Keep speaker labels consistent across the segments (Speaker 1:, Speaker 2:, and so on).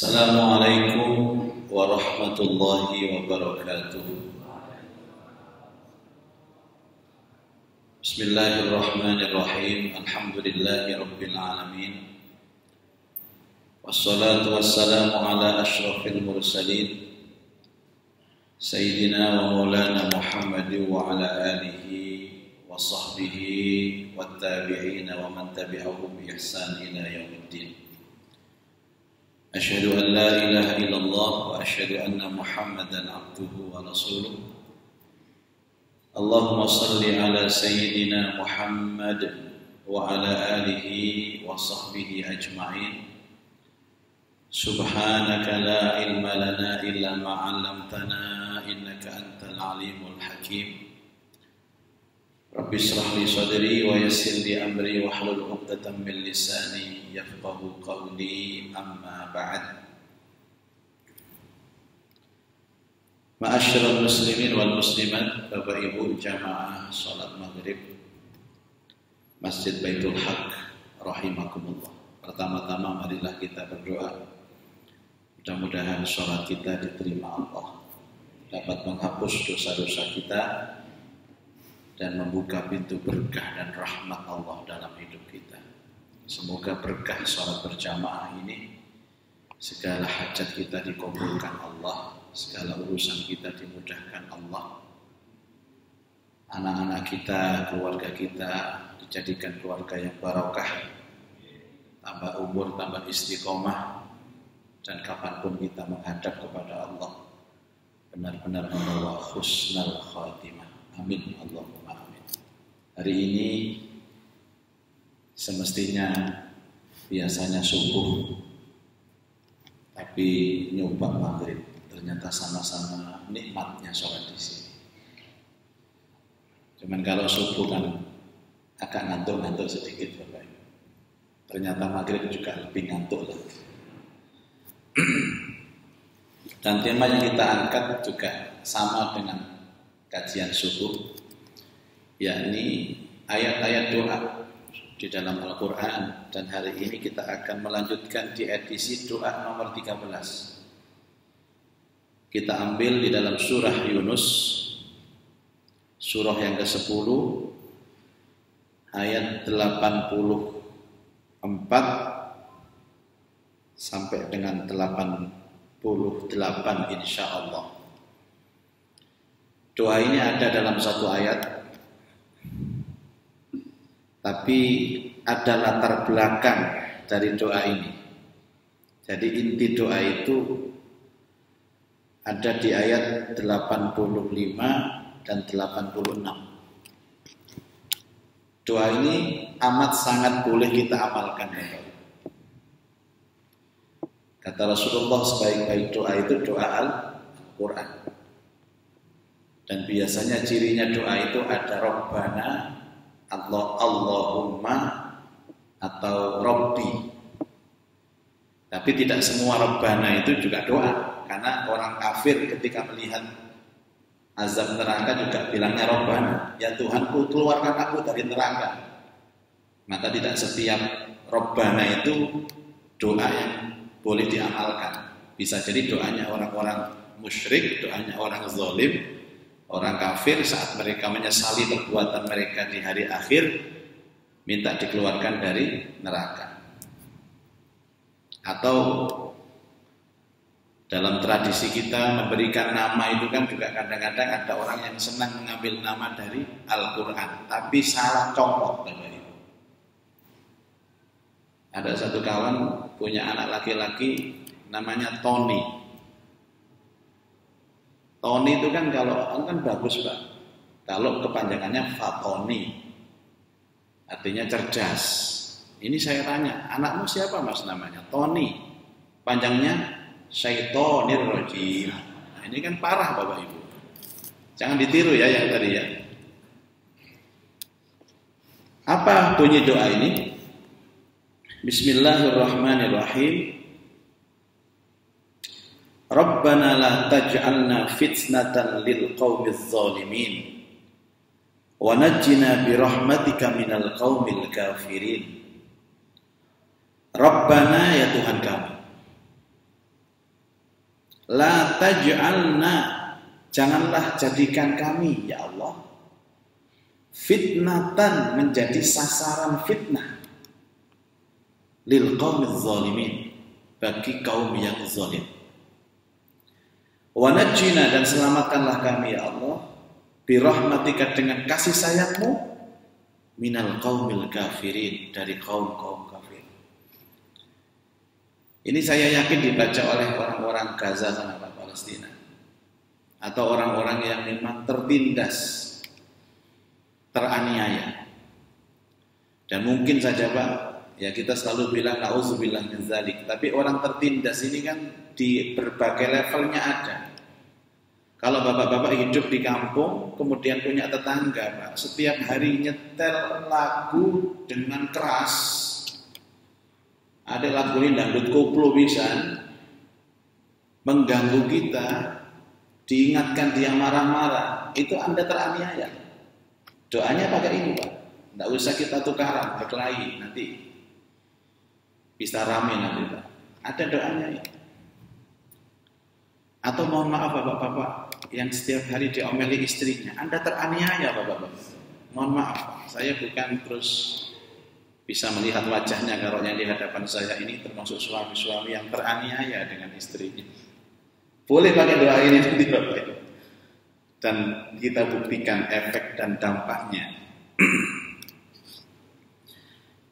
Speaker 1: Assalamualaikum warahmatullahi wabarakatuh. Bismillahirrahmanirrahim. Alhamdulillahi rabbil alamin. Wassalatu wassalamu ala asyrafil mursalin Sayyidina wa maulana Muhammadin wa ala alihi wa sahbihi wa tabi'ina wa man tabi'ahum bi ihsan ila yaumiddin. Asyhadu an la ilaha illallah wa asyhadu anna Muhammadan abduhu wa rasuluh. Allahumma salli ala sayyidina Muhammad wa ala alihi wa sahbihi ajma'in. Subhanaka la ilma lana illa ma 'allamtana innaka antal alimul hakim. Rabbi shrah li sadri wa yassir li amri wa hlul 'uqdatam min lisani yafqahu qawli, amma ba'd. Ma'asyiral muslimin wal muslimat, Bapak Ibu jamaah salat maghrib Masjid Baitul Haq rahimakumullah. Pertama-tama marilah kita berdoa. Mudah-mudahan salat kita diterima Allah, dapat menghapus dosa-dosa kita dan membuka pintu berkah dan rahmat Allah dalam hidup kita. Semoga berkah salat berjamaah ini, segala hajat kita dikabulkan Allah, segala urusan kita dimudahkan Allah. Anak-anak kita, keluarga kita dijadikan keluarga yang barokah, tambah umur, tambah istiqomah, dan kapanpun kita menghadap kepada Allah benar-benar membawa husnul khatimah. Amin Allahumma amin. Hari ini semestinya biasanya subuh, tapi nyoba maghrib. Ternyata sama-sama nikmatnya sholat di sini. Cuman kalau subuh kan agak ngantuk-ngantuk sedikit, Bapak. Ternyata maghrib juga lebih ngantuk lagi. Dan tema yang kita angkat juga sama dengan kajian subuh, yakni ayat-ayat doa di dalam Al-Quran. Dan hari ini kita akan melanjutkan di edisi doa nomor 13. Kita ambil di dalam surah Yunus, surah yang ke-10, ayat 84 sampai dengan 88 insya Allah. Doa ini ada dalam satu ayat, tapi ada latar belakang dari doa ini. Jadi inti doa itu ada di ayat 85 dan 86. Doa ini amat sangat boleh kita amalkan, ya. Kata Rasulullah, sebaik-baik doa itu doa Al-Quran. Dan biasanya cirinya doa itu ada Rabbana, Allahumma, atau Rabbi. Tapi tidak semua Rabbana itu juga doa. Karena orang kafir ketika melihat azab neraka juga bilangnya Rabbana, ya Tuhanku, keluarkan aku dari neraka. Maka tidak setiap Rabbana itu doa yang boleh diamalkan. Bisa jadi doanya orang-orang musyrik, doanya orang zalim, orang kafir saat mereka menyesali perbuatan mereka di hari akhir, minta dikeluarkan dari neraka. Atau dalam tradisi kita memberikan nama itu kan juga kadang-kadang ada orang yang senang mengambil nama dari Al-Quran, tapi salah congkok. Ada satu kawan punya anak laki-laki namanya Tony. Tony itu kan kalau kan bagus, Pak. Kalau kepanjangannya Fatoni, artinya cerdas. Ini saya tanya, anakmu siapa Mas namanya? Tony. Panjangnya Syaitonir Rajim. Nah, ini kan parah Bapak Ibu. Jangan ditiru ya yang tadi ya. Apa bunyi doa ini? Bismillahirrahmanirrahim. Rabbana la taj'alna fitnatan lil qaumiz zalimin wa najjina bi rahmatika minal qaumil kafirin. Rabbana, ya Tuhan kami, La taj'alna, janganlah jadikan kami ya Allah fitnatan, menjadi sasaran fitnah, lil qaumiz zalimin, bagi kaum yang zalim. Wa najjina, dan selamatkanlah kami ya Allah bi rahmatika, dengan kasih sayangmu, minal qaumil kafirin, dari kaum-kaum kafir. Ini saya yakin dibaca oleh orang-orang Gaza sama Palestina, atau orang-orang yang memang tertindas, teraniaya. Dan mungkin saja Pak, ya kita selalu bilang nauzubillah min dzalik, tapi orang tertindas ini kan di berbagai levelnya ada. Kalau bapak-bapak hidup di kampung, kemudian punya tetangga Pak, setiap hari nyetel lagu dengan keras, ada lagu ini dangdut koplo pisan, mengganggu kita, diingatkan dia marah-marah, itu Anda teraniaya. Doanya pakai ini Pak, tidak usah kita tukaran berkelahi, nanti bisa rame nanti Pak. Ada doanya ya. Atau mohon maaf bapak-bapak yang setiap hari diomeli istrinya, Anda teraniaya bapak-bapak. Mohon maaf, saya bukan terus bisa melihat wajahnya kalau yang di hadapan saya ini termasuk suami-suami yang teraniaya dengan istrinya. Boleh pakai doa ini nanti Bapak. Dan kita buktikan efek dan dampaknya.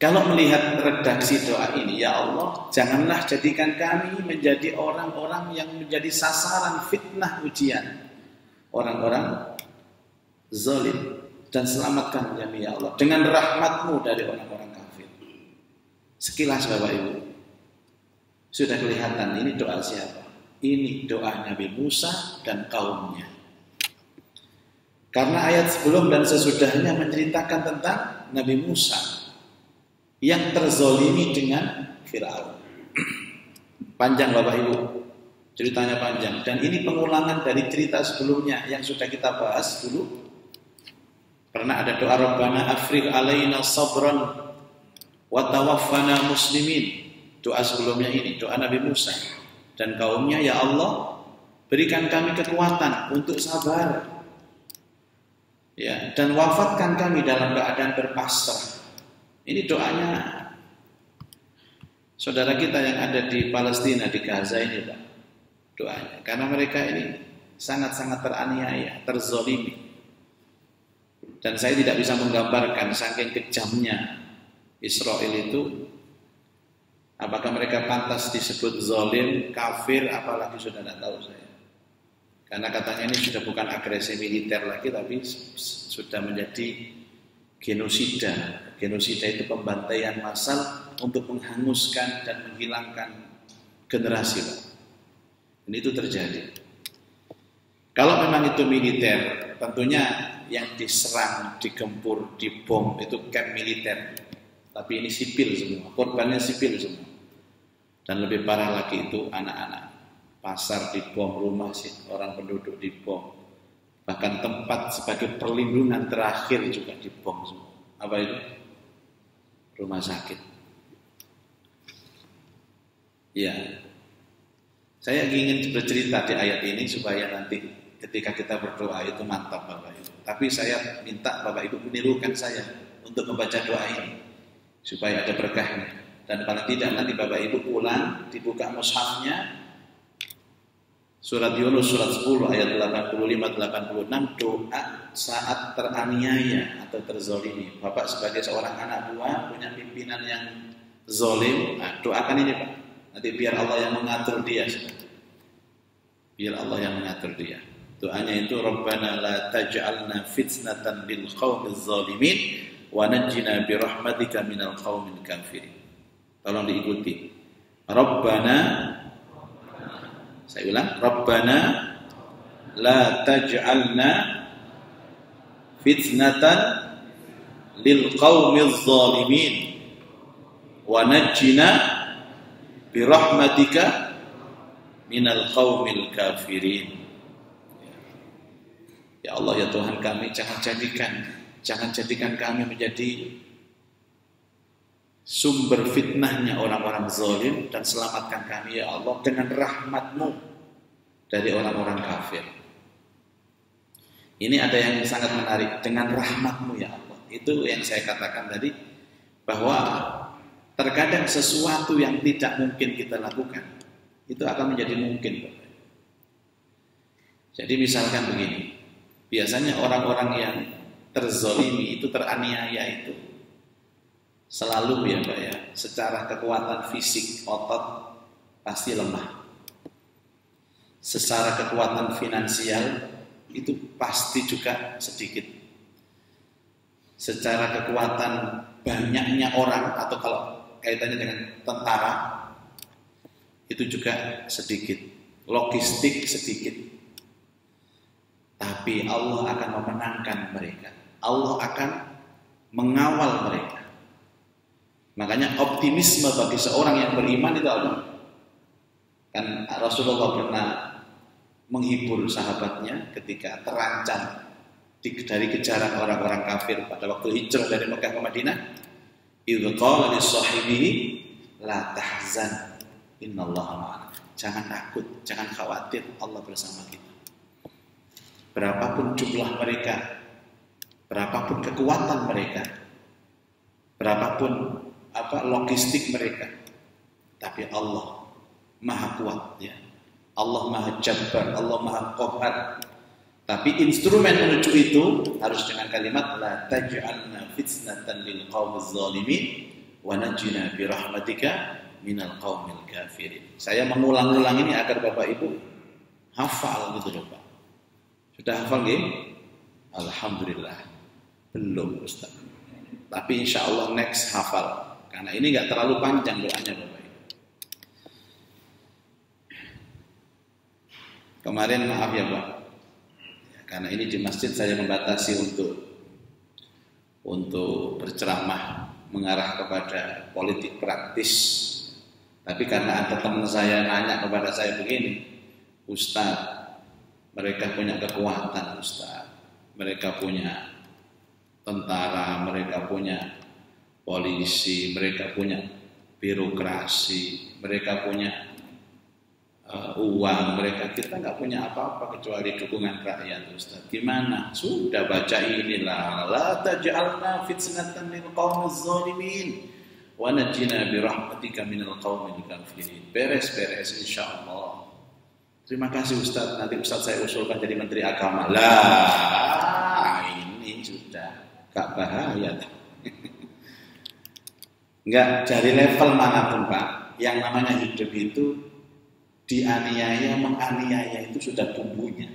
Speaker 1: Kalau melihat redaksi doa ini, ya Allah, janganlah jadikan kami menjadi orang-orang yang menjadi sasaran fitnah ujian orang-orang zalim, dan selamatkan kami ya Allah dengan rahmat-Mu dari orang-orang kafir. Sekilas Bapak Ibu, sudah kelihatan ini doa siapa? Ini doa Nabi Musa dan kaumnya. Karena ayat sebelum dan sesudahnya menceritakan tentang Nabi Musa yang terzolimi dengan Fir'aun. Panjang Bapak Ibu, ceritanya panjang. Dan ini pengulangan dari cerita sebelumnya yang sudah kita bahas dulu. Pernah ada doa Rabbana afrigh alaina sabran wa tawaffana muslimin. Doa sebelumnya ini, doa Nabi Musa dan kaumnya, ya Allah, berikan kami kekuatan untuk sabar, ya, dan wafatkan kami dalam keadaan berpasrah. Ini doanya saudara kita yang ada di Palestina, di Gaza ini Pak, doanya. Karena mereka ini sangat-sangat teraniaya, terzolimi. Dan saya tidak bisa menggambarkan saking kejamnya Israel itu. Apakah mereka pantas disebut zalim, kafir, apalagi sudah tidak tahu saya. Karena katanya ini sudah bukan agresi militer lagi, tapi sudah menjadi genosida. Genosida itu pembantaian massal untuk menghanguskan dan menghilangkan generasi. Ini itu terjadi. Kalau memang itu militer, tentunya yang diserang, digempur, dibom itu camp militer. Tapi ini sipil semua, korbannya sipil semua. Dan lebih parah lagi itu anak-anak. Pasar dibom, rumah orang penduduk dibom. Bahkan tempat sebagai perlindungan terakhir juga dibom semua. Apa itu? Rumah sakit. Ya. Saya ingin bercerita di ayat ini supaya nanti ketika kita berdoa itu mantap Bapak Ibu. Tapi saya minta Bapak Ibu menirukan saya untuk membaca doa ini supaya ada berkahnya. Dan paling tidak nanti Bapak Ibu pulang, dibuka mushafnya, surat Yunus surat 10 ayat 85-86, doa saat teraniaya atau terzolimi. Bapak sebagai seorang anak buah punya pimpinan yang zolim, nah, doakan ini Pak. Nanti biar Allah yang mengatur dia. Biar Allah yang mengatur dia. Doanya itu Rabbana la taj'alna fitnatan lil qaumiz zalimin wa najjina bi rahmatika minal qaumil kafirin. Tolong diikuti. Rabbana, saya ulang, Rabbana la taj'alna fitnatan lil qaumiz zalimin wa najjina bi rahmatika minal qaumil kafirin. Ya Allah, ya Tuhan kami, jangan jadikan kami menjadi sumber fitnahnya orang-orang zalim, dan selamatkan kami ya Allah dengan rahmat-Mu dari orang-orang kafir. Ini ada yang sangat menarik, dengan rahmat-Mu ya Allah. Itu yang saya katakan tadi, bahwa terkadang sesuatu yang tidak mungkin kita lakukan, itu akan menjadi mungkin. Jadi misalkan begini, biasanya orang-orang yang terzolimi itu, teraniaya itu, selalu ya Pak ya, secara kekuatan fisik, otot pasti lemah. Secara kekuatan finansial itu pasti juga sedikit. Secara kekuatan banyaknya orang, atau kalau kaitannya dengan tentara, itu juga sedikit. Logistik sedikit. Tapi Allah akan memenangkan mereka. Allah akan mengawal mereka. Makanya optimisme bagi seorang yang beriman itu apa? Kan Rasulullah pernah menghibur sahabatnya ketika terancam dari kejaran orang-orang kafir pada waktu hijrah dari Mekah ke Madinah. Idz qala li sahibihi la tahzan innallaha ma'ana. Jangan takut, jangan khawatir, Allah bersama kita. Berapapun jumlah mereka, berapapun kekuatan mereka, berapapun logistik mereka, tapi Allah Maha kuat ya. Allah Maha Jabbar, Allah Maha Qahhar. Tapi instrumen menuju itu harus dengan kalimat la taj'alna fitnatan lil qaumiz zalimin wa najina bi rahmatika minal qaumil kafirin. Saya mengulang-ulang ini agar Bapak Ibu hafal gitu loh Pak. Sudah hafal nggih? Alhamdulillah. Belum Ustaz. Tapi insya Allah next hafal. Karena ini enggak terlalu panjang doanya Bapak Ibu. Kemarin maaf ya Pak, karena ini di masjid saya membatasi untuk berceramah mengarah kepada politik praktis. Tapi karena ada teman saya nanya kepada saya begini, Ustaz, mereka punya kekuatan Ustaz, mereka punya tentara, mereka punya polisi, mereka punya birokrasi, mereka punya uang, kita nggak punya apa-apa kecuali dukungan rakyat Ustaz. Gimana? Sudah baca inilah, la taj'alna fitnatan lil qaumiz zalimin wa najina bi rahmatika minal qaumil kafirin. Beres insyaallah. Terima kasih Ustaz, nanti Ustaz saya usulkan jadi Menteri Agama. Lah, ini sudah gak bahaya. Enggak, dari level manapun Pak, yang namanya hidup itu dianiaya, menganiaya itu sudah bumbunya.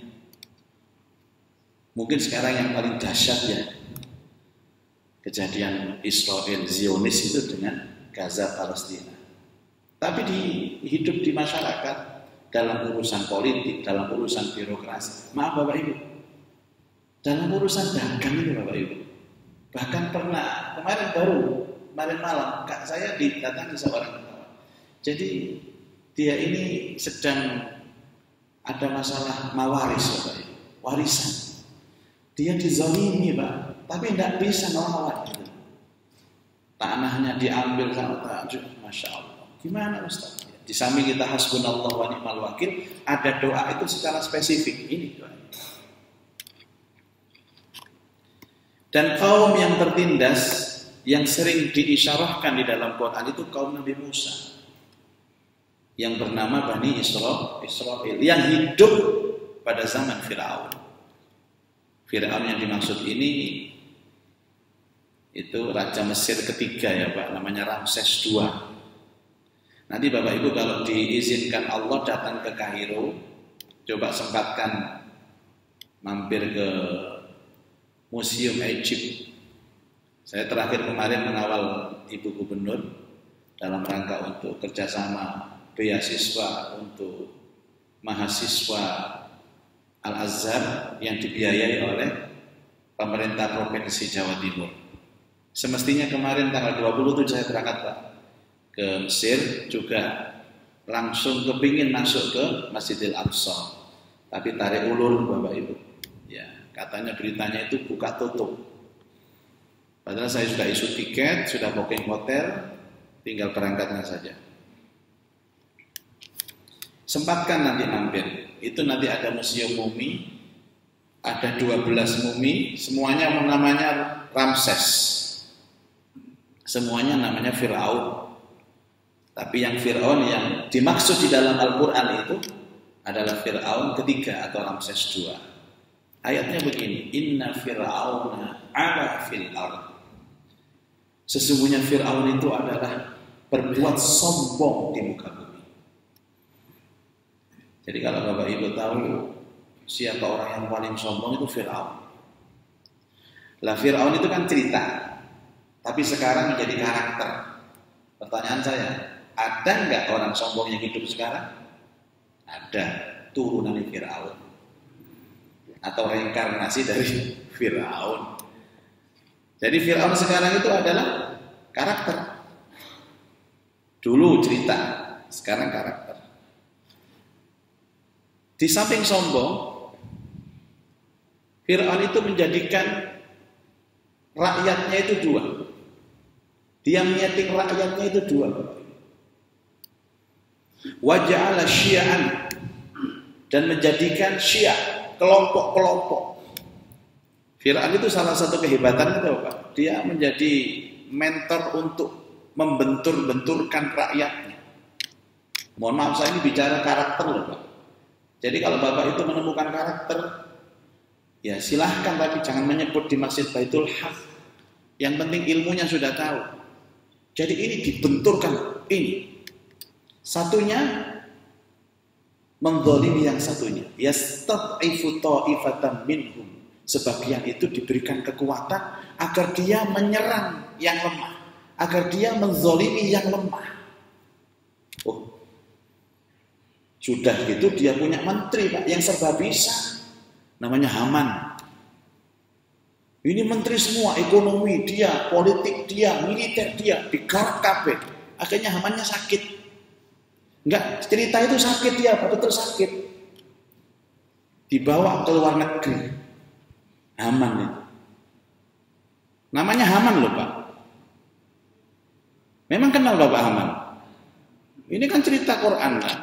Speaker 1: Mungkin sekarang yang paling dahsyat ya kejadian Israel Zionis itu dengan Gaza Palestina. Tapi hidup di masyarakat, dalam urusan politik, dalam urusan birokrasi. Maaf Bapak Ibu, dalam urusan dagang itu Bapak Ibu. Bahkan pernah kemarin malam Kak saya didatangi seorang kawan. Jadi dia ini sedang ada masalah mawaris Bapak Ibu, warisan. Dia dizalimi Pak, tapi tidak bisa melawan gitu. Tanahnya diambil sama tajud, Masya Allah. Gimana Ustaz? Di samping kita hasbunallah wa ni'mal wakil, ada doa itu secara spesifik. Ini doa. Dan kaum yang tertindas, yang sering diisyarahkan di dalam Quran itu kaum Nabi Musa, yang bernama Bani Israel, yang hidup pada zaman Fir'aun. Fir'aun yang dimaksud ini itu Raja Mesir ketiga ya Pak, namanya Ramses II. Nanti Bapak Ibu kalau diizinkan Allah datang ke Kairo, coba sempatkan mampir ke Museum Egypt. Saya terakhir kemarin mengawal Ibu Gubernur dalam rangka untuk kerjasama beasiswa untuk mahasiswa Al-Azhar yang dibiayai oleh pemerintah Provinsi Jawa Timur. Semestinya kemarin tanggal 27 saya berangkat Pak ke Mesir, juga langsung kepingin masuk ke Masjidil Aqsa, tapi tarik ulur Bapak Ibu. Ya, katanya beritanya itu buka tutup. Padahal saya sudah isu tiket, sudah booking hotel, tinggal berangkatnya saja. Sempatkan nanti mampir. Itu nanti ada museum mumi, ada 12 mumi, semuanya namanya Ramses. Semuanya namanya Fir'aun. Tapi yang Fir'aun yang dimaksud di dalam Al-Quran itu adalah Fir'aun ketiga atau Ramses II. Ayatnya begini, Inna Fir'auna ala fil ard. Sesungguhnya Fir'aun itu adalah berbuat sombong di muka bumi. Jadi kalau Bapak Ibu tahu siapa orang yang paling sombong itu Fir'aun. Lah Fir'aun itu kan cerita, tapi sekarang menjadi karakter. Pertanyaan saya, ada nggak orang sombong yang hidup sekarang? Ada, turunan Fir'aun atau reinkarnasi dari Fir'aun. Jadi Fir'aun sekarang itu adalah karakter. Dulu cerita, sekarang karakter. Di samping sombong, Fir'aun itu menjadikan rakyatnya itu dua. Dia menyeting rakyatnya itu dua. Waja'ala syi'an, dan menjadikan syiah, kelompok-kelompok. Fir'aun itu salah satu kehebatan itu Pak. Dia menjadi mentor untuk membentur-benturkan rakyatnya. Mohon maaf saya ini bicara karakter loh Pak. Jadi kalau Bapak itu menemukan karakter, ya silahkan, tapi jangan menyebut di Masjid Baitul Haq. Yang penting ilmunya sudah tahu. Jadi ini dibenturkan, ini. Satunya menzalimi yang satunya. Yastad'ifu ta'ifatan minhum. Sebagian itu diberikan kekuatan agar dia menyerang yang lemah, agar dia menzalimi yang lemah. Oh, sudah gitu dia punya menteri Pak yang serba bisa, namanya Haman. Ini menteri semua, ekonomi dia, politik dia, militer dia, digarap kabeh. Akhirnya Hamannya sakit. Enggak, cerita itu sakit dia, betul sakit. Dibawa ke luar negeri. Haman itu. Namanya Haman loh Pak. Memang kenal Bapak Haman? Ini kan cerita Quran kan.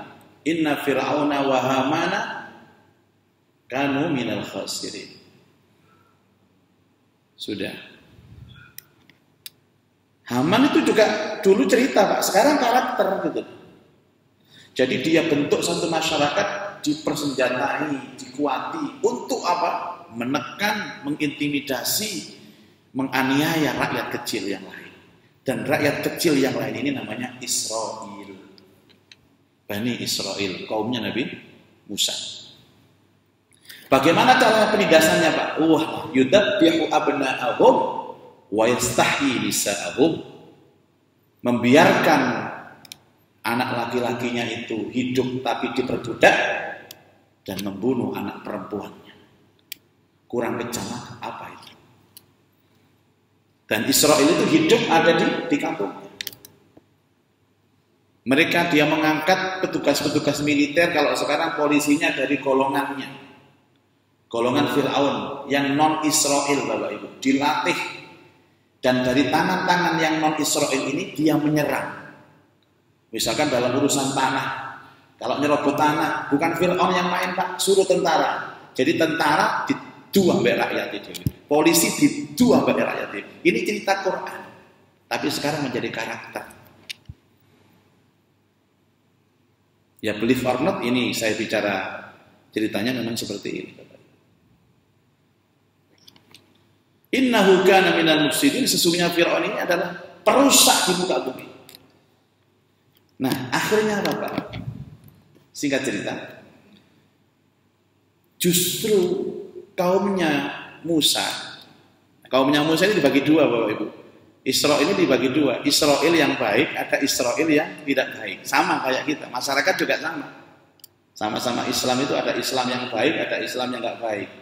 Speaker 1: Inna Fir'auna wa Hamana kanu minal khasirin. Sudah. Haman itu juga dulu cerita Pak, sekarang karakter gitu. Jadi dia bentuk satu masyarakat dipersenjatai, dikuati untuk apa? Menekan, mengintimidasi, menganiaya rakyat kecil yang lain. Dan rakyat kecil yang lain ini namanya Israel. Bani Israel, kaumnya Nabi Musa. Bagaimana cara penindasannya Pak? Yudabbihu abna'ahum wa yastahyi nisa'ahum. Membiarkan anak laki-lakinya itu hidup tapi diperbudak dan membunuh anak perempuannya. Kurang kejam apa itu? Dan Israel itu hidup ada di kampungnya. Mereka dia mengangkat petugas-petugas militer, kalau sekarang polisinya dari golongannya. Golongan Fir'aun yang non-Israel Bapak Ibu, dilatih. Dan dari tangan-tangan yang non-Israel ini dia menyerang. Misalkan dalam urusan tanah, kalau nyerobot tanah, bukan Fir'aun yang main Pak, suruh tentara. Jadi tentara didu ambek rakyat itu. Polisi didu ambek rakyat itu. Ini cerita Quran. Tapi sekarang menjadi karakter. Ya believe or not, ini saya bicara ceritanya memang seperti ini. Innahu kana minal mufsidin, sesungguhnya Fir'aun ini adalah perusak di muka bumi. Nah, akhirnya apa Pak? Singkat cerita, justru kaumnya Musa ini dibagi dua Bapak Ibu. Israel ini dibagi dua, Israel yang baik, ada Israel yang tidak baik. Sama kayak kita, masyarakat juga sama. Sama-sama Islam itu ada Islam yang baik, ada Islam yang nggak baik.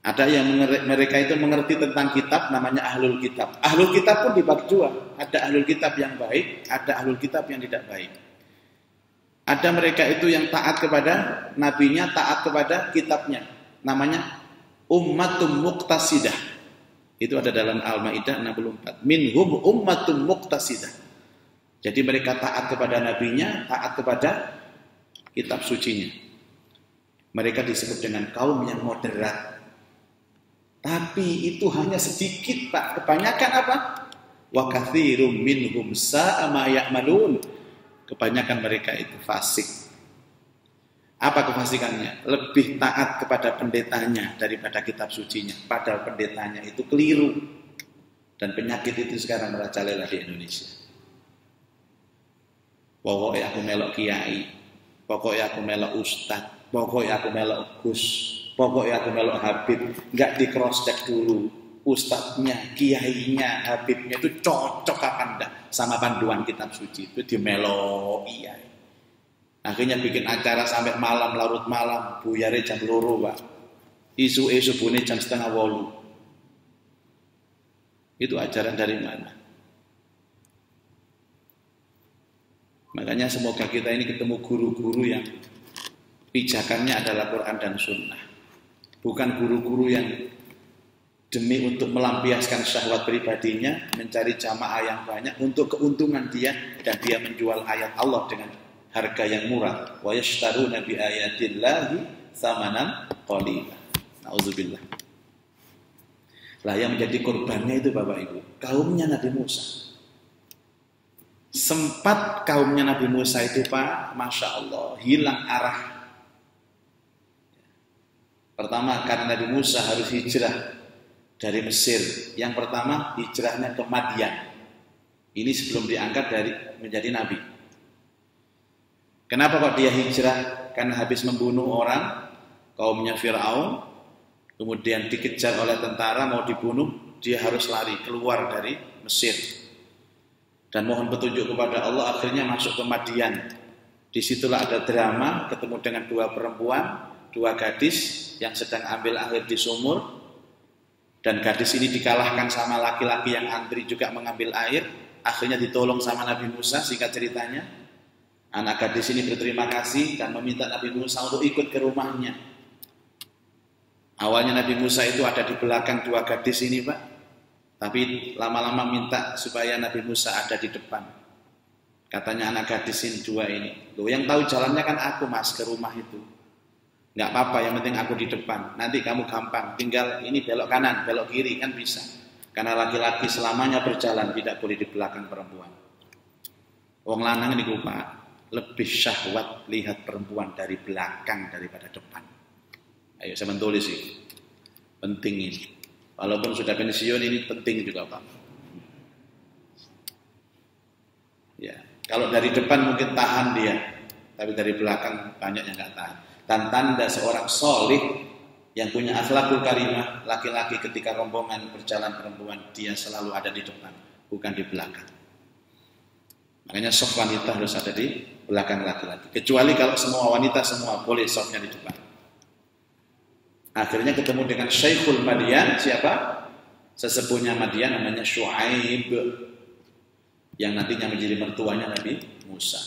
Speaker 1: Ada yang mereka itu mengerti tentang kitab, namanya ahlul kitab. Ahlul kitab pun dibagi dua, ada ahlul kitab yang baik, ada ahlul kitab yang tidak baik. Ada mereka itu yang taat kepada nabinya, taat kepada kitabnya, namanya ummatum muqtasidah. Itu ada dalam Al-Maidah 64. Minhum ummatun muqtasidah. Jadi mereka taat kepada nabinya, taat kepada kitab sucinya. Mereka disebut dengan kaum yang moderat. Tapi itu hanya sedikit, Pak. Kebanyakan apa? Wa katsirum minhum sa'a ma ya'malun. Kebanyakan mereka itu fasik. Apa kefasikannya? Lebih taat kepada pendetanya daripada kitab sucinya. Padahal pendetanya itu keliru. Dan penyakit itu sekarang merajalela di Indonesia. Pokoknya aku melok kiai, pokoknya aku melok ustadz, pokoknya aku melok gus, pokoknya aku melok habib. Nggak di cross check dulu ustadznya, kiainya, habibnya itu cocok apa enggak sama panduan kitab suci. Itu di melok iya. Akhirnya bikin acara sampai malam, larut malam, buyare jam 2, Pak. Isu-isu bunyi jam 7:30. Itu ajaran dari mana? Makanya semoga kita ini ketemu guru-guru yang pijakannya adalah Quran dan Sunnah. Bukan guru-guru yang demi untuk melampiaskan syahwat pribadinya, mencari jamaah yang banyak untuk keuntungan dia, dan dia menjual ayat Allah dengan harga yang murah. Wa yashtaruna bi ayatillahi tsamanan qalila. Nauzubillah. Lah yang menjadi korbannya itu Bapak Ibu, kaumnya Nabi Musa. Sempat kaumnya Nabi Musa itu Pak, Masya Allah, hilang arah. Pertama, karena Nabi Musa harus hijrah dari Mesir. Yang pertama, hijrahnya ke Madian. Ini sebelum diangkat menjadi Nabi. Kenapa kok dia hijrah? Karena habis membunuh orang, kaumnya Fir'aun, kemudian dikejar oleh tentara, mau dibunuh, dia harus lari keluar dari Mesir. Dan mohon petunjuk kepada Allah, akhirnya masuk ke Madian. Disitulah ada drama, ketemu dengan 2 perempuan, 2 gadis yang sedang ambil air di sumur. Dan gadis ini dikalahkan sama laki-laki yang antri juga mengambil air. Akhirnya ditolong sama Nabi Musa, singkat ceritanya. Anak gadis ini berterima kasih dan meminta Nabi Musa untuk ikut ke rumahnya. Awalnya Nabi Musa itu ada di belakang 2 gadis ini Pak. Tapi lama-lama minta supaya Nabi Musa ada di depan. Katanya anak gadis ini 2 ini, loh yang tahu jalannya kan aku Mas ke rumah itu. Nggak apa-apa, yang penting aku di depan. Nanti kamu gampang, tinggal ini belok kanan, belok kiri kan bisa. Karena laki-laki selamanya berjalan, tidak boleh di belakang perempuan. Wong lanang ini Pak, lebih syahwat lihat perempuan dari belakang daripada depan. Ayo saya menulis sih, penting ini. Walaupun sudah pensiun ini penting juga Pak. Ya, kalau dari depan mungkin tahan dia, tapi dari belakang banyak yang nggak tahan. Dan tanda seorang solih yang punya akhlakul karimah, laki-laki ketika rombongan berjalan perempuan, dia selalu ada di depan, bukan di belakang. Makanya soft wanita harus ada di belakang laki-laki. Kecuali kalau semua wanita semua boleh softnya di depan. Akhirnya ketemu dengan Syekhul Madian, siapa? Sesepuhnya Madian namanya Syuaib, yang nantinya menjadi mertuanya Nabi Musa.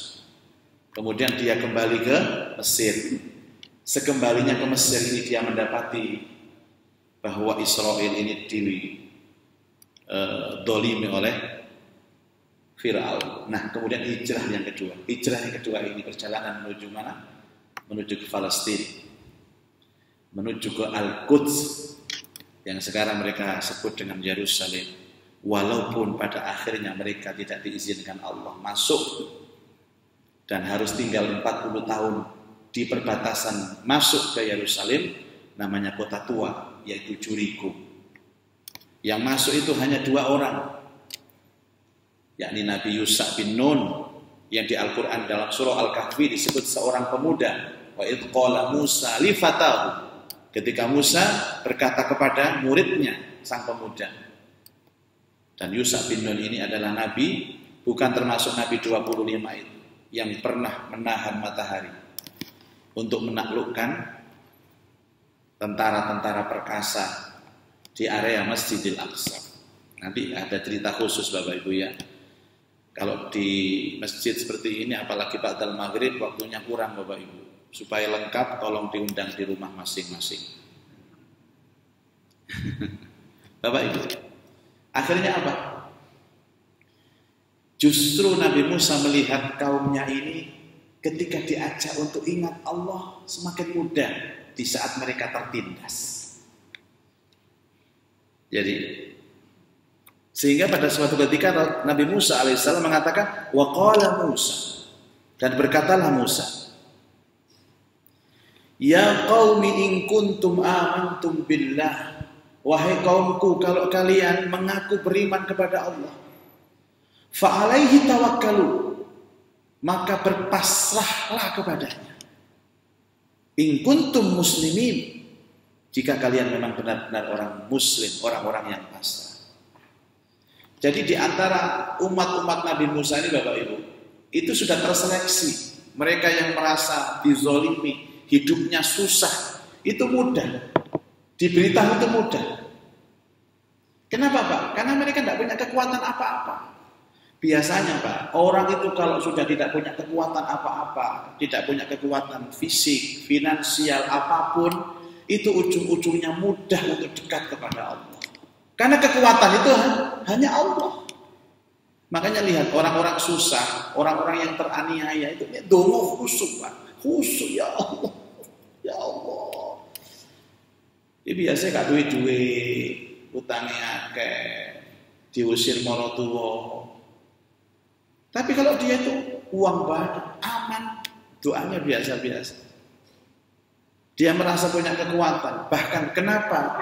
Speaker 1: Kemudian dia kembali ke Mesir. Sekembalinya ke Mesir ini dia mendapati bahwa Israel ini dolimi oleh Fir'aun. Nah kemudian hijrah yang kedua. Hijrah yang kedua ini perjalanan menuju mana? Menuju ke Palestina. Menuju ke Al-Quds yang sekarang mereka sebut dengan Yerusalem. Walaupun pada akhirnya mereka tidak diizinkan Allah masuk dan harus tinggal 40 tahun di perbatasan masuk ke Yerusalem, namanya kota tua, yaitu Jericho. Yang masuk itu hanya 2 orang, yakni Nabi Yusha bin Nun, yang di Al-Quran dalam surah Al-Kahfi disebut seorang pemuda. Wa idh qala Musa li fatahu, ketika Musa berkata kepada muridnya, sang pemuda. Dan Yusha bin Nun ini adalah Nabi, bukan termasuk Nabi 25 itu, yang pernah menahan matahari untuk menaklukkan tentara-tentara perkasa di area Masjidil Aqsa. Nanti ada cerita khusus Bapak Ibu ya. Kalau di masjid seperti ini, apalagi ba'dal maghrib, waktunya kurang Bapak Ibu. Supaya lengkap, tolong diundang di rumah masing-masing. . Bapak Ibu, akhirnya apa? Justru Nabi Musa melihat kaumnya ini ketika diajak untuk ingat Allah semakin mudah di saat mereka tertindas. Jadi sehingga pada suatu ketika Nabi Musa alaihissalam mengatakan wa qala Musa, dan berkatalah Musa, ya qaumi in kuntum amantum billah, wahai kaumku kalau kalian mengaku beriman kepada Allah, fa alaihi tawakkalu, maka berpasrahlah kepadanya. In kuntum muslimin, jika kalian memang benar-benar orang muslim, orang-orang yang pasrah. Jadi di antara umat-umat Nabi Musa ini Bapak Ibu, itu sudah terseleksi. Mereka yang merasa dizolimi, hidupnya susah, itu mudah. Diberitahu itu mudah. Kenapa Pak? Karena mereka tidak punya kekuatan apa-apa. Biasanya Pak, orang itu kalau sudah tidak punya kekuatan apa-apa, tidak punya kekuatan fisik, finansial, apapun, itu ujung-ujungnya mudah untuk dekat kepada Allah. Karena kekuatan itu hanya Allah. Makanya lihat orang-orang susah, orang-orang yang teraniaya itu dongo khusyuk Pak. Khusyuk, ya Allah. Ya Allah. Ini biasanya gak duit-duit, utangnya kayak diusir morotuwo. Tapi kalau dia itu uang banyak, aman, doanya biasa-biasa. Dia merasa punya kekuatan. Bahkan kenapa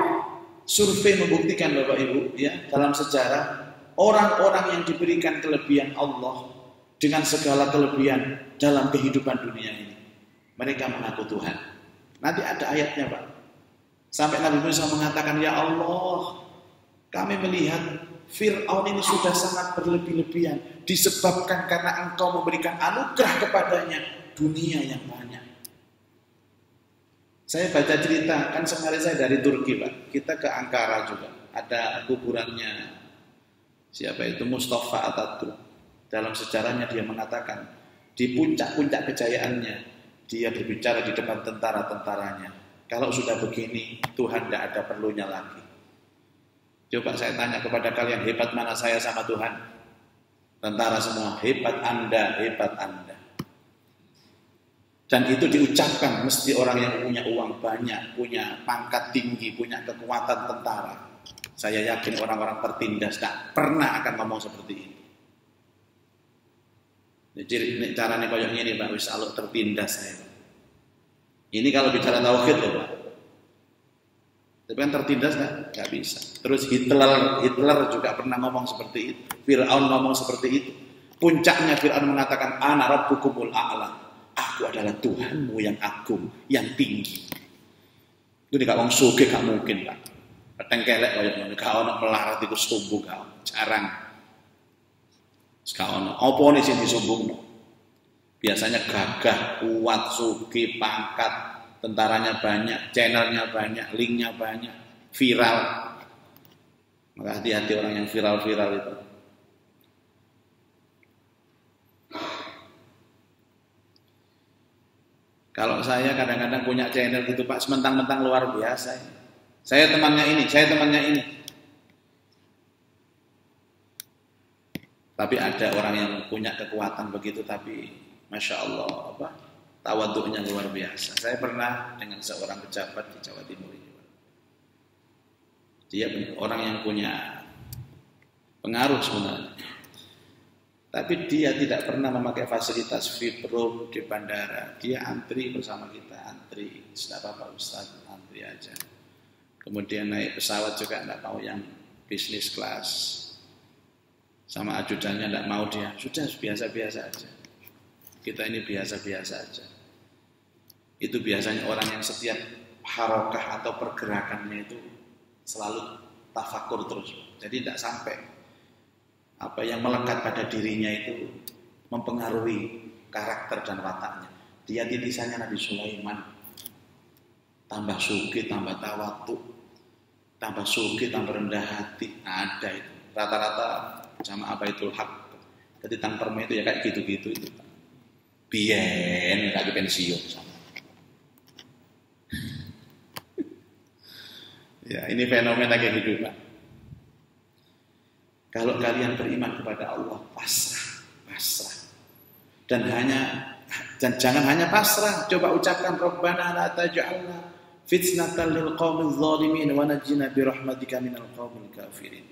Speaker 1: survei membuktikan Bapak Ibu, ya, dalam sejarah orang-orang yang diberikan kelebihan Allah dengan segala kelebihan dalam kehidupan dunia ini, mereka mengaku Tuhan. Nanti ada ayatnya Pak. Sampai Nabi Musa mengatakan, ya Allah, kami melihat Fir'aun ini sudah sangat berlebih-lebihan disebabkan karena engkau memberikan anugerah kepadanya dunia yang banyak. Saya baca cerita, kan kemarin saya dari Turki Pak, kita ke Ankara juga, ada kuburannya siapa itu, Mustafa Atatürk. Dalam sejarahnya dia mengatakan di puncak-puncak kejayaannya dia berbicara di depan tentara-tentaranya, kalau sudah begini Tuhan tidak ada perlunya lagi. Coba saya tanya kepada kalian, hebat mana saya sama Tuhan? Tentara semua, hebat Anda, hebat Anda. Dan itu diucapkan mesti orang yang punya uang banyak, punya pangkat tinggi, punya kekuatan tentara. Saya yakin orang-orang tertindas tak pernah akan ngomong seperti ini. Jadi caranya kayak gini Pak, wis aluk tertindas saya. Ini kalau bicara tauhid loh Pak. Tapi kan tertindas nggak bisa. Terus Hitler juga pernah ngomong seperti itu. Fir'aun ngomong seperti itu. Puncaknya Fir'aun mengatakan, ana rabbukumul a'la. Aku adalah Tuhanmu yang agung, yang tinggi. Itu gak wong sugih gak mungkin Pak. Peteng kelek kaya ngono, gak ono melarat iku sombong gak ono. Jarang. Gak ono. Apa nih sing disombongno? Biasanya gagah, kuat, sugih, pangkat, tentaranya banyak, channelnya banyak, linknya banyak, viral. Maka hati-hati orang yang viral-viral itu. Kalau saya kadang-kadang punya channel gitu Pak, sementang-mentang luar biasa. Saya temannya ini, saya temannya ini. Tapi ada orang yang punya kekuatan begitu, tapi Masya Allah, tawaduknya luar biasa. Saya pernah dengan seorang pejabat di Jawa Timur ini. Dia orang yang punya pengaruh sebenarnya. Tapi dia tidak pernah memakai fasilitas VIP room di bandara. Dia antri bersama kita, antri. Tidak apa-apa Ustaz, antri aja. Kemudian naik pesawat juga tidak mau yang business class. Sama ajudannya tidak mau dia. Sudah biasa-biasa aja. Kita ini biasa-biasa aja. Itu biasanya orang yang setiap harokah atau pergerakannya itu selalu tafakur terus. Jadi tidak sampai apa yang melekat pada dirinya itu mempengaruhi karakter dan wataknya. Dia titisannya Nabi Sulaiman. Tambah sugih, tambah tawadhu, tambah sugih, tambah rendah hati. Ada itu. Rata-rata jamaah Baitul Haq ketitang perme itu ya kayak gitu-gitu itu. Bien, lagi pensiun sama. Ya, ini fenomena kehidupan. Kalau kalian beriman kepada Allah, pasrah. pasrah. Dan jangan hanya pasrah, coba ucapkan Rabbana la taj'alna fitnatan lil qaumil zalimin wa najjina bi rahmatika minal qaumil kafirin.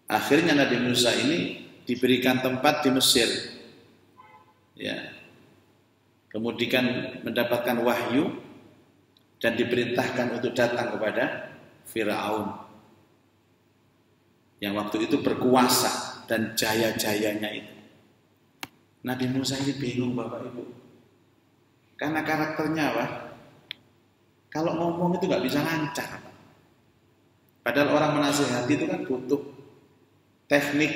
Speaker 1: Akhirnya Nabi Musa ini diberikan tempat di Mesir. Ya. Kemudian mendapatkan wahyu dan diperintahkan untuk datang kepada Firaun yang waktu itu berkuasa dan jaya-jayanya itu. Nabi Musa ini bingung Bapak Ibu. Karena karakternya Pak, kalau ngomong itu nggak bisa lancar Pak. Padahal orang menasihati itu kan butuh teknik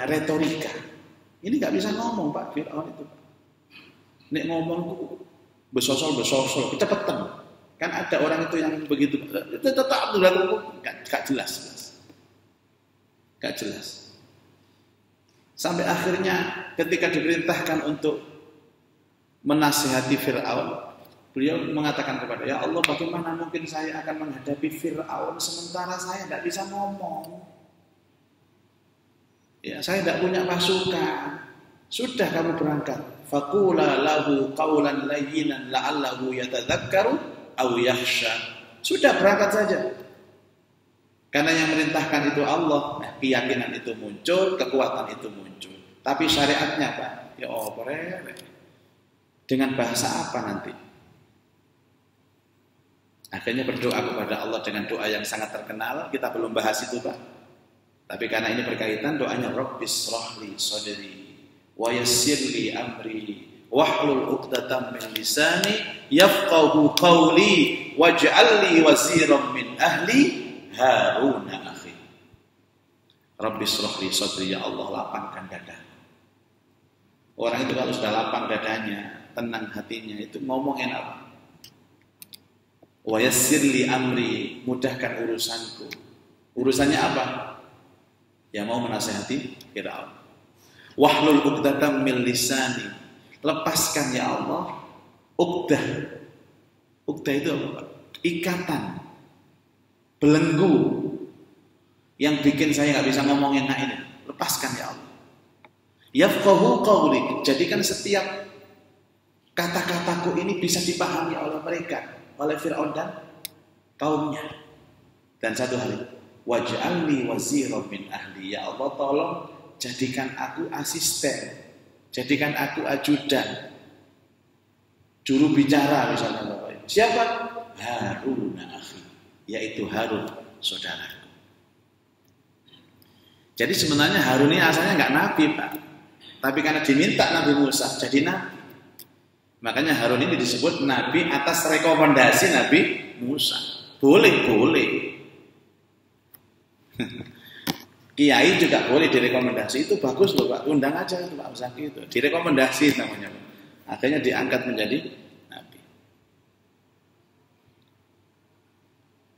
Speaker 1: retorika. Ini nggak bisa ngomong Pak Firaun itu. Nek ngomong tuh besosol kecepatan. Kan ada orang itu yang begitu. Tetap nggak jelas. Nggak jelas. Sampai akhirnya ketika diperintahkan untuk menasihati Fir'aun, beliau mengatakan kepada ya Allah, bagaimana mungkin saya akan menghadapi Fir'aun sementara saya tidak bisa ngomong. Ya, saya tidak punya pasukan. Sudah kamu berangkat. Faqula lahu qawlan layyinan la'allahu yatadzakkaru aw yakhsha. Sudah berangkat saja. Karena yang merintahkan itu Allah, keyakinan itu muncul, kekuatan itu muncul. Tapi syariatnya Pak, ya dengan bahasa apa nanti? Akhirnya berdoa kepada Allah dengan doa yang sangat terkenal. Kita belum bahas itu Pak. Tapi karena ini berkaitan, doanya Rabbis shrahli sadri wa yassirli amri wahlul 'uqdatam min lisani yafqahu qawli waj'alli waziran min ahli Harun akhi. Rabbis shrahli sadri, ya Allah lapangkan dada. Orang itu kalau sudah lapang dadanya, tenang hatinya, itu ngomong enak. Wa yassirli amri, mudahkan urusanku. Urusannya apa? Ya mau menasihati Firaun. Wahlul 'uqdatam min lisani, lepaskan ya Allah uqdah. Uqdah itu apa? Ikatan, belenggu yang bikin saya nggak bisa ngomong enak ini. Lepaskan ya Allah. Yafqahu qawli, jadikan setiap kata-kataku ini bisa dipahami oleh mereka, oleh Fir'aun dan kaumnya. Dan satu hal itu, waj'alni waziran min ahli, ya Allah tolong jadikan aku asisten, jadikan aku ajudan, juru bicara misalnya Bapak. Siapa? Harun akhi, yaitu Harun saudaraku. Jadi sebenarnya Harun ini asalnya nggak nabi Pak, tapi karena diminta Nabi Musa jadi nabi. Makanya Harun ini disebut nabi atas rekomendasi Nabi Musa. Boleh. Kiai juga boleh direkomendasi, itu bagus loh Pak, undang aja itu Pak Ustaz itu, direkomendasi namanya Pak. Akhirnya diangkat menjadi nabi.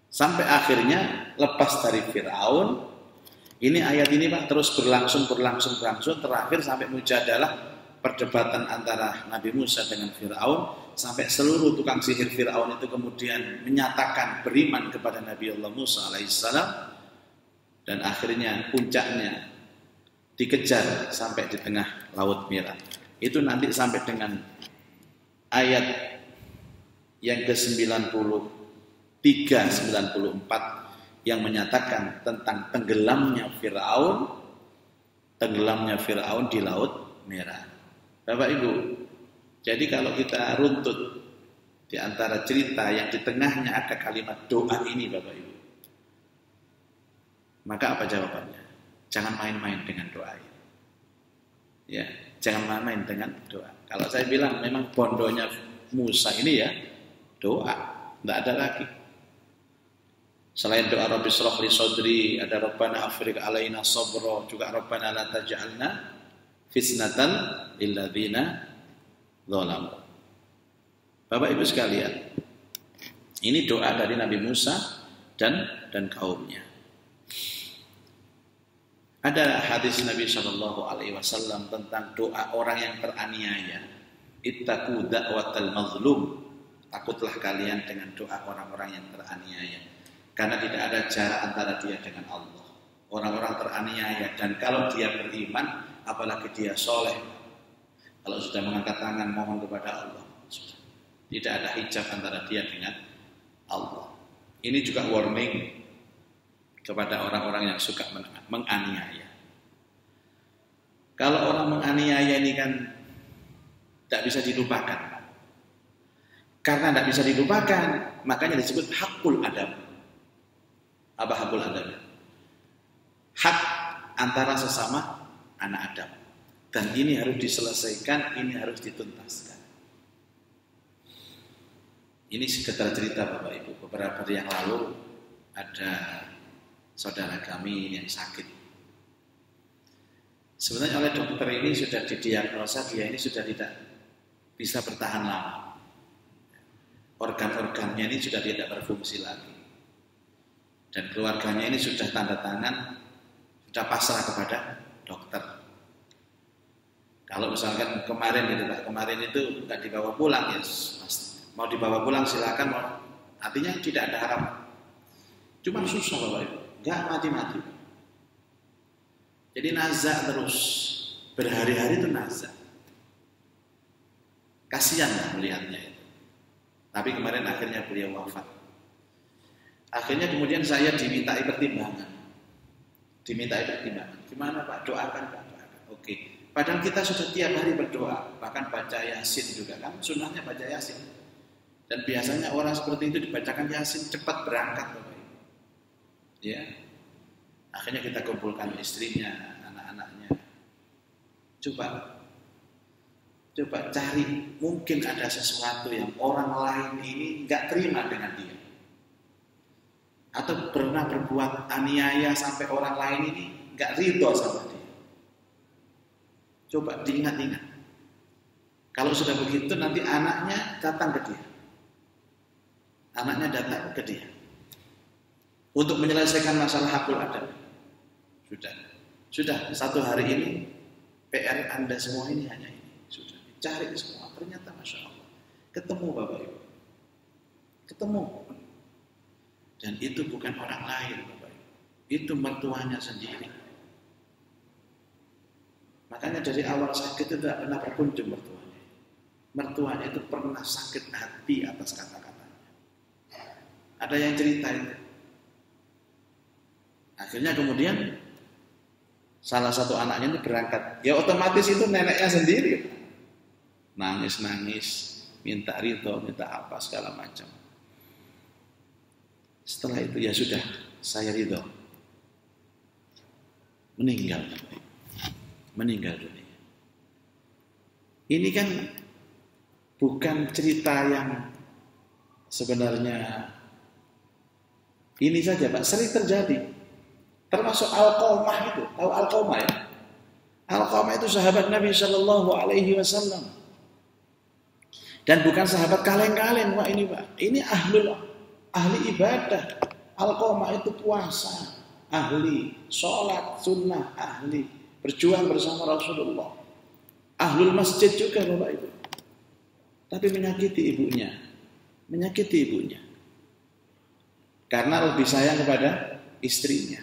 Speaker 1: Sampai akhirnya lepas dari Fir'aun. Ini ayat ini Pak terus berlangsung, terakhir sampai mujadalah perdebatan antara Nabi Musa dengan Fir'aun, sampai seluruh tukang sihir Fir'aun itu kemudian menyatakan beriman kepada Nabi Allah Musa alaihissalam. Dan akhirnya puncaknya dikejar sampai di tengah Laut Merah. Itu nanti sampai dengan ayat yang ke-93, 94 yang menyatakan tentang tenggelamnya Fir'aun di Laut Merah. Bapak Ibu, jadi kalau kita runtut di antara cerita yang di tengahnya ada kalimat doa ini Bapak Ibu, maka apa jawabannya? Jangan main-main dengan doa ini. Ya, jangan main-main dengan doa. Kalau saya bilang memang bondonya Musa ini ya doa, tidak ada lagi. Selain doa Rabbi shrahli sadri, ada Rabbana afriq alaina sabra, juga Rabbana la taj'alna fitnatan lil ladzina dzalamu. Bapak Ibu sekalian, ini doa dari Nabi Musa dan kaumnya. Ada hadis Nabi SAW tentang doa orang yang teraniaya. Ittaqu da'watal mazlum, takutlah kalian dengan doa orang-orang yang teraniaya, karena tidak ada jarak antara dia dengan Allah. orang-orang teraniaya. Dan kalau dia beriman, apalagi dia soleh, kalau sudah mengangkat tangan mohon kepada Allah, sudah. Tidak ada hijab antara dia dengan Allah. Ini juga warning kepada orang-orang yang suka menganiaya. Kalau orang menganiaya ini kan tidak bisa dilupakan. Karena tidak bisa dilupakan, makanya disebut hakul adab. Apa hakul adab? Hak antara sesama anak Adam. Dan ini harus diselesaikan, ini harus dituntaskan. Ini sekedar cerita Bapak Ibu. Beberapa hari yang lalu ada saudara kami yang sakit. Sebenarnya oleh dokter ini sudah didiagnosa dia ini sudah tidak bisa bertahan lama. Organ-organnya ini sudah tidak berfungsi lagi. Dan keluarganya ini sudah tanda tangan, sudah pasrah kepada dokter. Kalau misalkan kemarin gitu Pak, kemarin itu nggak dibawa pulang ya, mau dibawa pulang silakan, artinya tidak ada harapan. Cuma susah Bapak Ibu, nggak mati-mati. Jadi nazak terus, berhari-hari itu nazak. Kasihan lah melihatnya itu. Tapi kemarin akhirnya beliau wafat. Akhirnya kemudian saya dimintai pertimbangan. Gimana Pak? Doakan Pak. Oke. Padahal kita sudah tiap hari berdoa, bahkan baca Yasin juga kan, sunnahnya baca Yasin. Dan biasanya orang seperti itu dibacakan Yasin cepat berangkat Bapak Ibu. Ya. Akhirnya kita kumpulkan istrinya, anak-anaknya. Coba cari, mungkin ada sesuatu yang orang lain ini nggak terima dengan dia. Atau pernah berbuat aniaya sampai orang lain ini nggak ridho sama dia. Coba diingat-ingat. Kalau sudah begitu nanti anaknya datang ke dia. Untuk menyelesaikan masalah hakul adab. Sudah satu hari ini PR Anda semua ini hanya ini. Sudah dicari semua. Ternyata Masya Allah ketemu Bapak Ibu. Ketemu. Dan itu bukan orang lain Bapak Ibu. Itu mertuanya sendiri. Makanya dari awal sakit itu tidak pernah berkunjung mertuanya. Mertuanya itu pernah sakit hati atas kata-katanya. Ada yang cerita itu. Akhirnya kemudian salah satu anaknya itu berangkat. Ya otomatis itu neneknya sendiri. Nangis, minta ridho, minta apa segala macam. Setelah itu ya sudah, saya ridho. Meninggal dunia. Ini kan bukan cerita yang sebenarnya ini saja Pak, sering terjadi. Termasuk Alqamah itu, tahu Alqamah ya? Alqamah itu sahabat Nabi Shallallahu Alaihi Wasallam. Dan bukan sahabat kaleng-kaleng Pak ini Pak. Ini ahli ibadah. Alqamah itu puasa, ahli sholat sunnah, ahli berjuang bersama Rasulullah. Ahlul masjid juga Bapak Ibu. Tapi menyakiti ibunya. Karena lebih sayang kepada istrinya.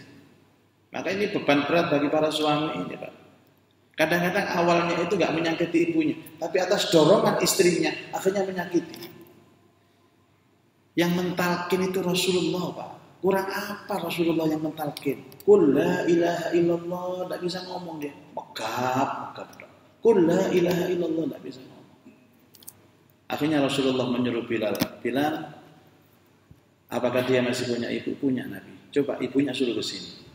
Speaker 1: Maka ini beban berat bagi para suami ini Pak. Kadang-kadang awalnya itu gak menyakiti ibunya, tapi atas dorongan istrinya akhirnya menyakiti. Yang mentalkin itu Rasulullah Pak. Kurang apa Rasulullah yang mentalkin? Qul la ilaha illallah, tidak bisa ngomong dia. Megap. Qul la ilaha illallah, tidak bisa ngomong. Akhirnya Rasulullah menyuruh Bilal, apakah dia masih punya ibu? Punya Nabi. Coba ibunya suruh ke sini.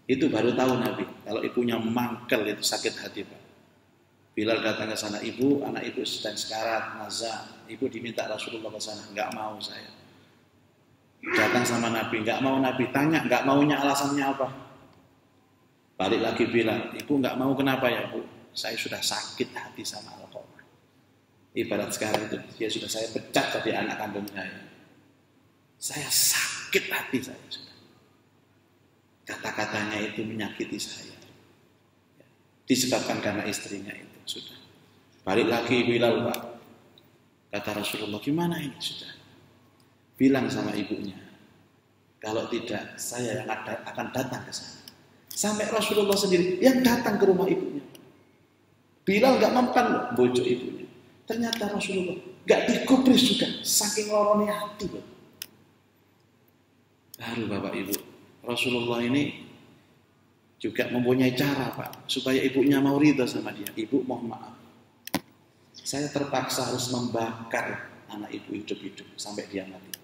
Speaker 1: Itu baru tahu Nabi. Kalau ibunya mangkel itu sakit hati Pak. Bilal datang ke sana, anak ibu sedang sekarat, nazar. Ibu diminta Rasulullah ke sana, enggak mau saya. Datang sama Nabi, enggak mau Nabi tanya, enggak maunya alasannya apa? Balik lagi bilang, ibu enggak mau kenapa ya Bu? Saya sudah sakit hati sama Alqamah. Ibarat sekarang itu, dia sudah saya pecat jadi anak kandung saya. Saya sakit hati saya sudah. Kata-katanya itu menyakiti saya. Disebabkan karena istrinya itu sudah. Balik lagi Bilal Pak. Kata Rasulullah, gimana ini sudah? Bilang sama ibunya. Kalau tidak, saya yang akan datang ke sana. Sampai Rasulullah sendiri yang datang ke rumah ibunya. Bilal nggak mempan loh, bojo ibunya. Ternyata Rasulullah nggak digubris juga, saking lorone hati loh. Baru Bapak Ibu, Rasulullah ini juga mempunyai cara Pak, supaya ibunya mau ridho sama dia. Ibu mohon maaf, saya terpaksa harus membakar anak ibu hidup-hidup sampai dia mati.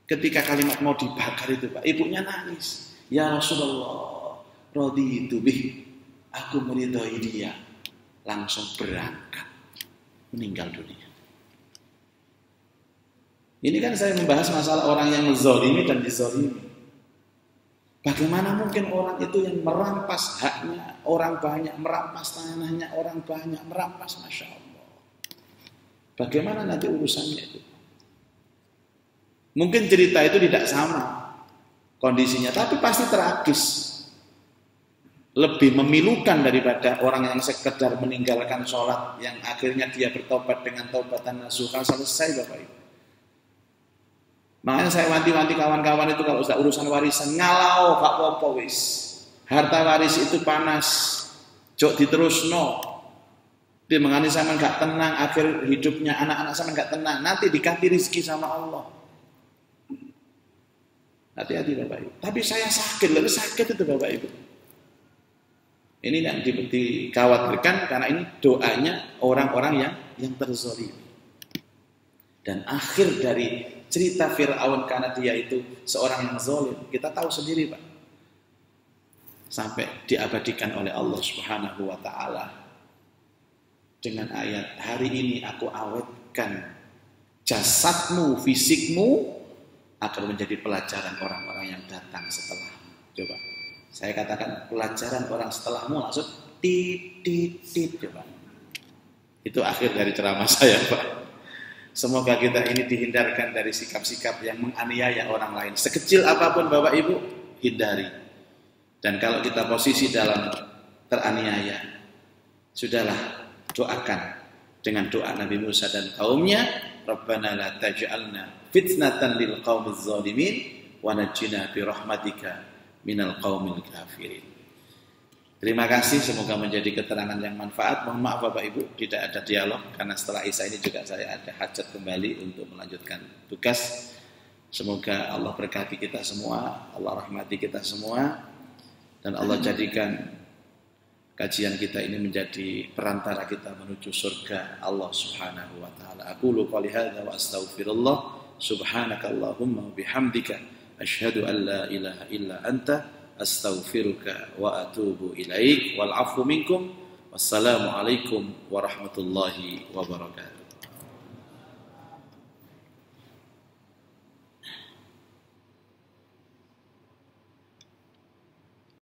Speaker 1: Ketika kalimat mau dibakar itu Pak, ibunya nangis. Ya Rasulullah, raditu bih, aku meridhoi dia. Langsung berangkat, meninggal dunia. Ini kan saya membahas masalah orang yang menzalimi dan dizalimi. Bagaimana mungkin orang itu yang merampas haknya orang banyak, merampas tanahnya orang banyak, merampas, Masya Allah. Bagaimana nanti urusannya itu? Mungkin cerita itu tidak sama kondisinya, tapi pasti tragis. Lebih memilukan daripada orang yang sekedar meninggalkan sholat, yang akhirnya dia bertobat dengan taubatan nasuha, selesai Bapak Ibu. Makanya saya wanti-wanti kawan-kawan itu kalau sudah urusan warisan, ngalau gak apa-apa wis. Harta waris itu panas, jok diterusno. Dia mengani sama gak tenang, akhir hidupnya anak-anak sama gak tenang. Nanti dikasih rezeki sama Allah. Hati-hati Bapak Ibu. Tapi saya sakit, lebih sakit itu Bapak Ibu. Ini yang dikhawatirkan karena ini doanya orang-orang yang terzalimi. Dan akhir dari cerita Fir'aun karena dia itu seorang yang zalim, kita tahu sendiri Pak. Sampai diabadikan oleh Allah Subhanahu wa taala dengan ayat, hari ini aku awetkan jasadmu, fisikmu agar menjadi pelajaran orang-orang yang datang setelahmu. Coba saya katakan pelajaran orang setelahmu, langsung tit. Coba itu akhir dari ceramah saya Pak. Semoga kita ini dihindarkan dari sikap-sikap yang menganiaya orang lain. Sekecil apapun Bapak Ibu, hindari. Dan kalau kita posisi dalam teraniaya, sudahlah, doakan dengan doa Nabi Musa dan kaumnya, Rabbana la taj'alna fitnatan lil qaumiz zalimin wa najjina bi rahmatika minal qaumil kafirin. Terima kasih, semoga menjadi keterangan yang manfaat. Mohon maaf Bapak Ibu, tidak ada dialog karena setelah Isya ini juga saya ada hajat kembali untuk melanjutkan tugas. Semoga Allah berkati kita semua, Allah rahmati kita semua, dan Allah jadikan kajian kita ini menjadi perantara kita menuju surga Allah Subhanahu wa taala. Aqulu qouli hadza wa astaghfirullah subhanakallahumma wa bihamdika asyhadu an la ilaha illa anta astaghfiruka wa atubu ilaik wal afu minkum. Wassalamu alaikum warahmatullahi wabarakatuh.